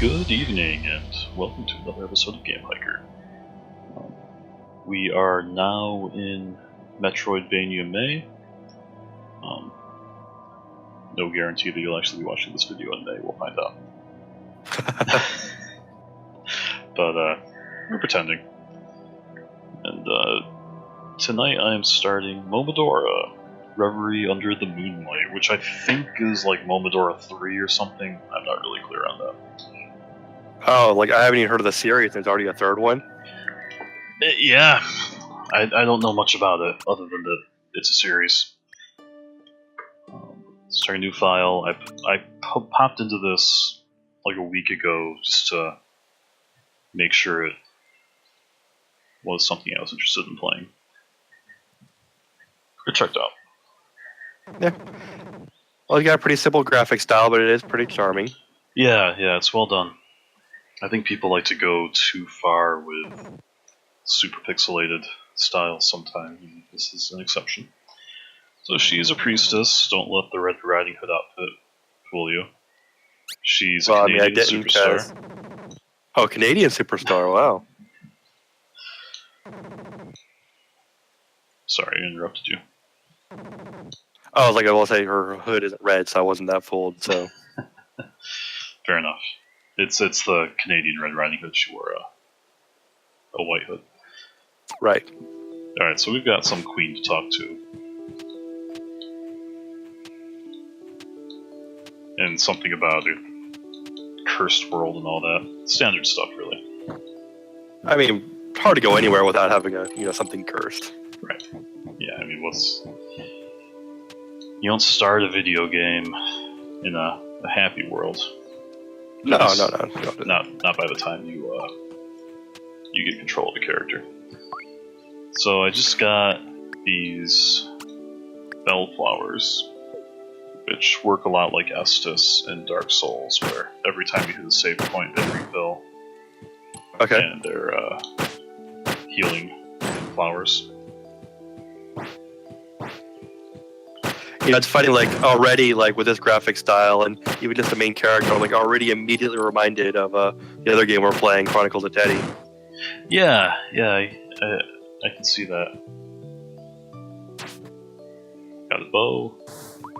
Good evening, and welcome to another episode of Gamehiker. We are now in Metroidvania May. No guarantee that you'll actually be watching this video in May, we'll find out. But we're pretending. And tonight I am starting Momodora, Reverie Under the Moonlight, which I think is like Momodora 3 or something. I'm not really clear on that. Oh, like I haven't even heard of the series. There's already a third one. Yeah, I don't know much about it other than that it's a series. Start a new file. I popped into this like a week ago just to make sure it was something I was interested in playing. It checked out. Yeah. Well, you got a pretty simple graphic style, but it is pretty charming. Yeah, it's well done. I think people like to go too far with super pixelated styles sometimes, and this is an exception. So she's a priestess. Don't let the Red Riding Hood outfit fool you. She's a Canadian superstar. Oh, Canadian superstar! Wow. Sorry, I interrupted you. Oh, I will say her hood isn't red, so I wasn't that fooled. So. Fair enough. It's the Canadian Red Riding Hood. She wore a white hood. Right. Alright, so we've got some queen to talk to. And something about a cursed world and all that. Standard stuff, really. I mean, hard to go anywhere without having something cursed. Right. Yeah, I mean, you don't start a video game in a happy world. No. Not by the time you get control of the character. So I just got these bellflowers, which work a lot like Estus in Dark Souls, where every time you hit a save point, they refill. Okay. And they're healing flowers. It's funny, already, with this graphic style, and even just the main character, I'm already immediately reminded of the other game we're playing, Chronicles of Teddy. Yeah, I can see that. Got a bow.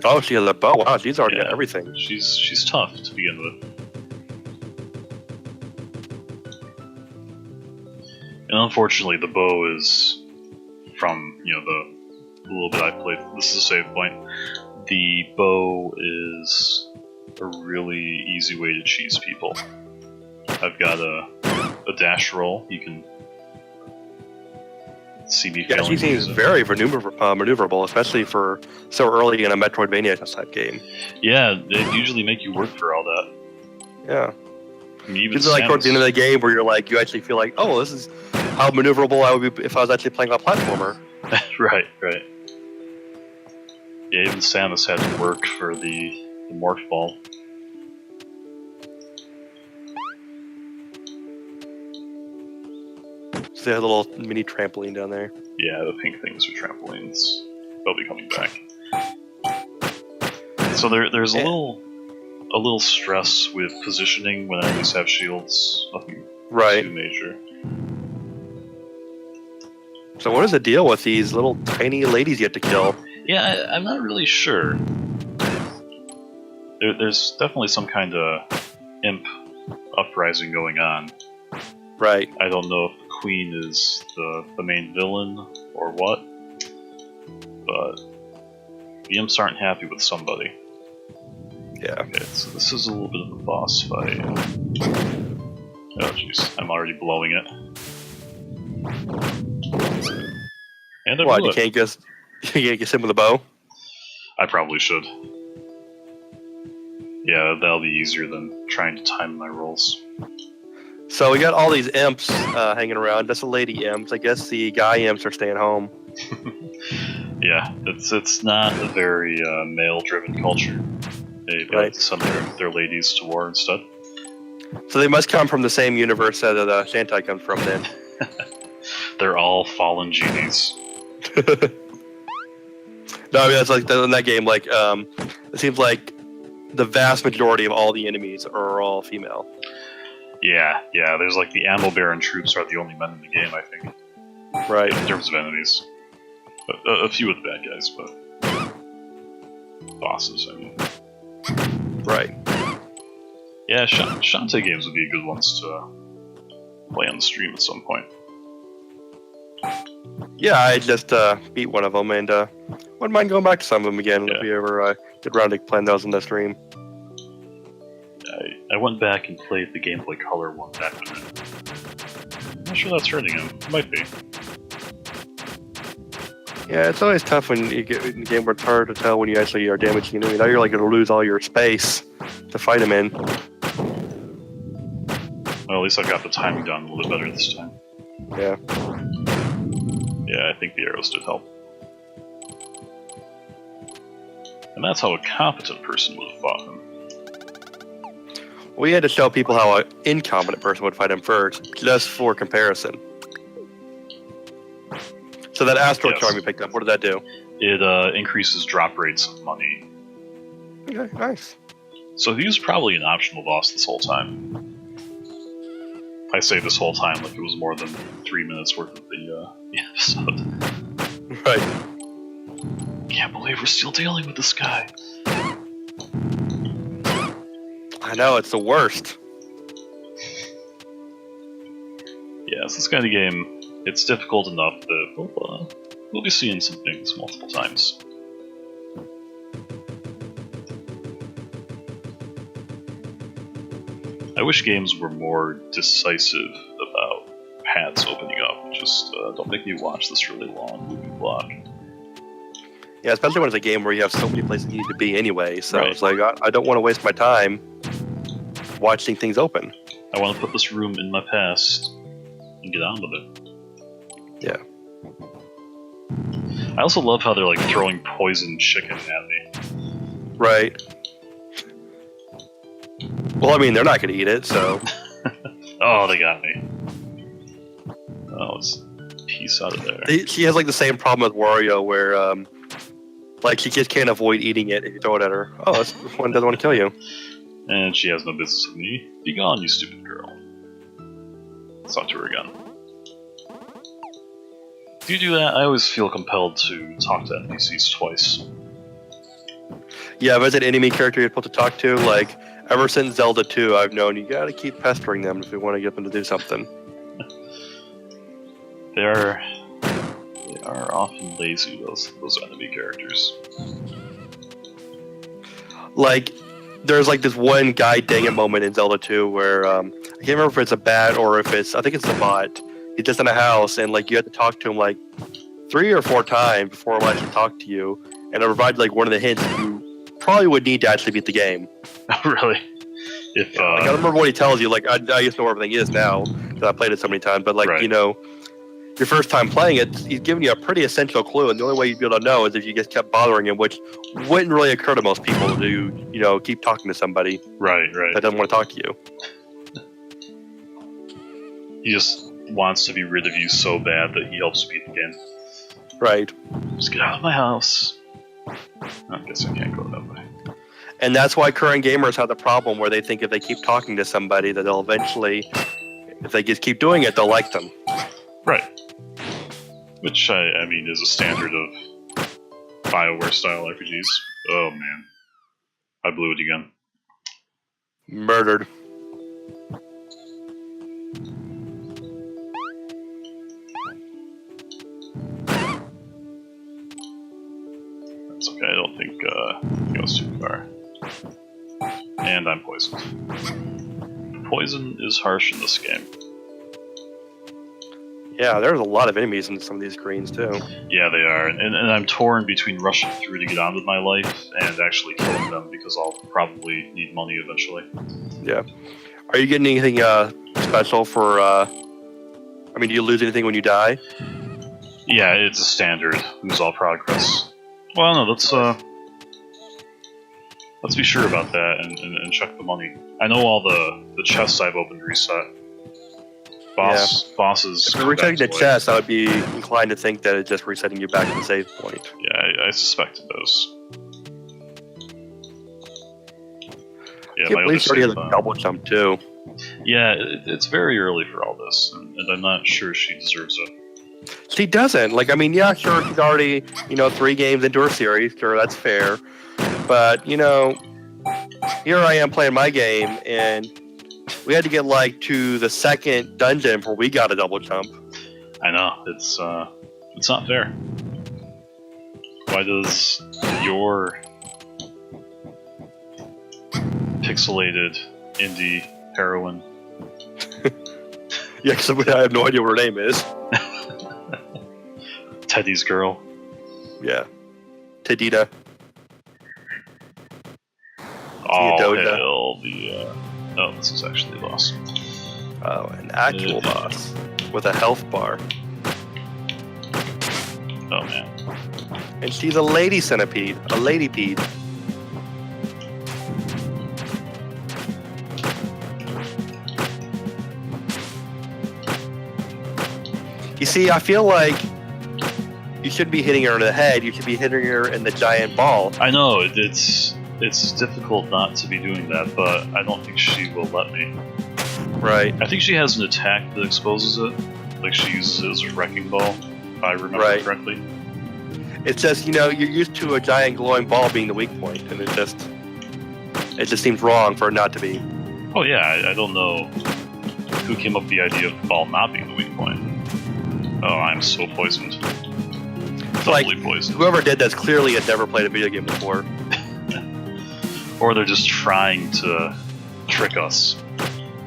Oh, she has a bow. Wow, she's already got everything. She's tough to begin with. And unfortunately, the bow is from the little bit I played. This is a save point. The bow is a really easy way to cheese people. I've got a dash roll. You can see me. Yeah, she seems very maneuverable, especially for so early in a Metroidvania type game. Yeah, they usually make you work for all that. Yeah. I mean, even it's towards the end of the game where you actually feel like, oh, this is how maneuverable I would be if I was actually playing a platformer. Right. Yeah, even Samus had to work for the morph ball. So they have a little mini trampoline down there. Yeah, the pink things are trampolines. They'll be coming back. So there's a little stress with positioning when enemies have shields. Nothing too major. So what is the deal with these little tiny ladies you have to kill? Yeah, I'm not really sure. There's definitely some kind of imp uprising going on. Right. I don't know if the queen is the main villain or what, but the imps aren't happy with somebody. Yeah. Okay, so this is a little bit of a boss fight. Oh jeez, I'm already blowing it. And I blew you it. can't just hit with a bow? I probably should. Yeah, that'll be easier than trying to time my rolls. So we got all these imps hanging around. That's the lady imps. I guess the guy imps are staying home. Yeah, it's not a very male-driven culture. They send their ladies to war instead. So they must come from the same universe that Shantai comes from then. They're all fallen genies. No, I mean, that's in that game, it seems like the vast majority of all the enemies are all female. Yeah, there's like the ammo bearer and troops are the only men in the game, I think. Right. In terms of enemies. A few of the bad guys, but bosses, I mean. Right. Yeah, Shantae games would be good ones to play on the stream at some point. Yeah, I just beat one of them, and wouldn't mind going back to some of them again Yeah. if we ever get around to playing those on the stream. I went back and played the Game Boy Color one back in it. I'm not sure that's hurting him. Might be. Yeah, it's always tough when you get in the game where it's hard to tell when you actually are damaging an enemy. Now you're like going to lose all your space to fight him in. Well, at least I got the timing down a little bit better this time. Yeah. Yeah, I think the arrows did help. And that's how a competent person would have fought him. We had to show people how an incompetent person would fight him first, just for comparison. So that asteroid charm you picked up, what did that do? It increases drop rates of money. Okay, nice. So he was probably an optional boss this whole time. I say this whole time like it was more than 3 minutes worth of the episode. Right. Can't believe we're still dealing with this guy. I know, it's the worst. Yeah, so this kind of game, it's difficult enough that we'll be seeing some things multiple times. I wish games were more decisive about paths opening up. Just don't make me watch this really long moving block. Yeah, especially when it's a game where you have so many places you need to be anyway. So Right. it's like, I don't want to waste my time watching things open. I want to put this room in my past and get on with it. Yeah. I also love how they're like throwing poison chicken at me. Right. Well, I mean, they're not going to eat it, so... Oh, they got me. Oh, it's piece out of there. She has like the same problem with Wario where, like, she just can't avoid eating it if you throw it at her. Oh, this one doesn't want to kill you. And she has no business with me. Be gone, you stupid girl. Let's talk to her again. If you do that, I always feel compelled to talk to NPCs twice. Yeah, if it's an enemy character you're supposed to talk to, like, ever since Zelda 2, I've known you gotta keep pestering them if you want to get them to do something. They are often lazy, those enemy characters. Like, there's like this one guy dang it moment in Zelda 2 where, I can't remember if it's a bat or if I think it's a bot. He's just in a house and like you have to talk to him like 3 or 4 times before he'll actually talk to you. And it'll provide like one of the hints you probably would need to actually beat the game. Really? If Like, I don't remember what he tells you. Like, I used to know where everything is now because I played it so many times. But like, Right. you know, your first time playing it, he's giving you a pretty essential clue, and the only way you'd be able to know is if you just kept bothering him, which wouldn't really occur to most people to, you know, keep talking to somebody right. that doesn't want to talk to you. He just wants to be rid of you so bad that he helps beat the game. Right. Just get out of my house. I guess I can't go that way. And that's why current gamers have the problem where they think if they keep talking to somebody that they'll eventually, if they just keep doing it, they'll like them. Right. Which, I mean, is a standard of BioWare-style RPGs. Oh, man. I blew it again. Murdered. That's okay, I don't think it goes too far. And I'm poisoned. Poison is harsh in this game. Yeah, there's a lot of enemies in some of these screens too. Yeah, they are. And I'm torn between rushing through to get on with my life and actually killing them because I'll probably need money eventually. Yeah. Are you getting anything special for, I mean, do you lose anything when you die? Yeah, it's a standard. Lose all progress. Well, no, let's be sure about that and check the money. I know all the chests I've opened reset. Bosses. If you're resetting the chest, I would be inclined to think that it's just resetting you back to the save point. Yeah, I suspected those. Yeah, I can't believe she already has a double jump too. Yeah, it's very early for all this, and I'm not sure she deserves it. She doesn't. Like, I mean, yeah, sure, she's already, 3 games into her series. Sure, that's fair. But, here I am playing my game, and we had to get, to the second dungeon before we got a double jump. I know, it's not fair. Why does your pixelated indie heroine... Yeah, because I have no idea what her name is. Teddy's girl. Yeah. Tedita. Oh, hell, oh, this is actually a boss. Oh, an actual boss. With a health bar. Oh, man. And she's a lady centipede. A ladipede. You see, I feel like you shouldn't be hitting her in the head. You should be hitting her in the giant ball. I know, it's difficult not to be doing that, but I don't think she will let me. Right. I think she has an attack that exposes it. Like, she uses it as a wrecking ball, if I remember correctly. It's just, you're used to a giant glowing ball being the weak point, and it just seems wrong for it not to be. Oh yeah, I don't know who came up with the idea of the ball not being the weak point. Oh, I'm so poisoned. Doubly poisoned. Whoever did that's clearly had never played a video game before. Or they're just trying to trick us.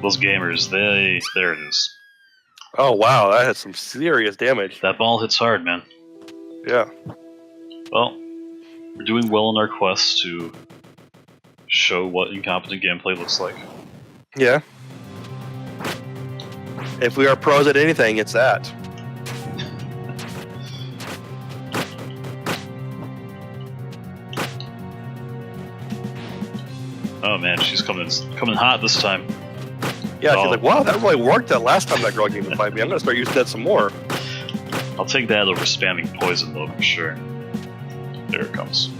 Those gamers, there it is. Oh wow, that has some serious damage. That ball hits hard, man. Yeah. Well, we're doing well in our quest to show what incompetent gameplay looks like. Yeah. If we are pros at anything, it's that. Oh man, she's coming hot this time. Yeah, she's like, wow, that really worked that last time that girl came to fight me. I'm gonna start using that some more. I'll take that over spamming poison though, for sure. There it comes.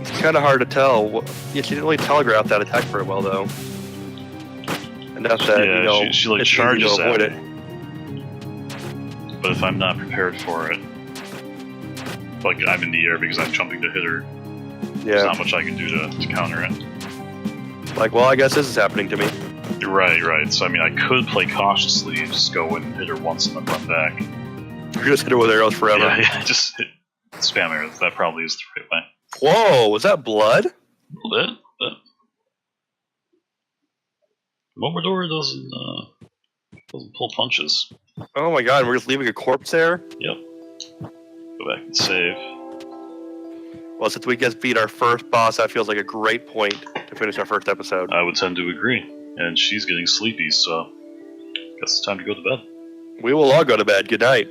It's kind of hard to tell. Yeah, she didn't really telegraph that attack very well, though. Enough that, she like charges at it. But if I'm not prepared for it, like I'm in the air because I'm jumping to hit her, there's not much I can do to counter it. Like, well, I guess this is happening to me. Right. So, I mean, I could play cautiously, just go and hit her once and then run back. You're just hit her with arrows forever. Yeah, just spam arrows. That probably is the right way. Whoa, was that blood? A little bit. Momodora doesn't pull punches. Oh my god, we're just leaving a corpse there? Yep. Go back and save. Well, since we just beat our first boss, that feels like a great point to finish our first episode. I would tend to agree. And she's getting sleepy, so I guess it's time to go to bed. We will all go to bed. Good night.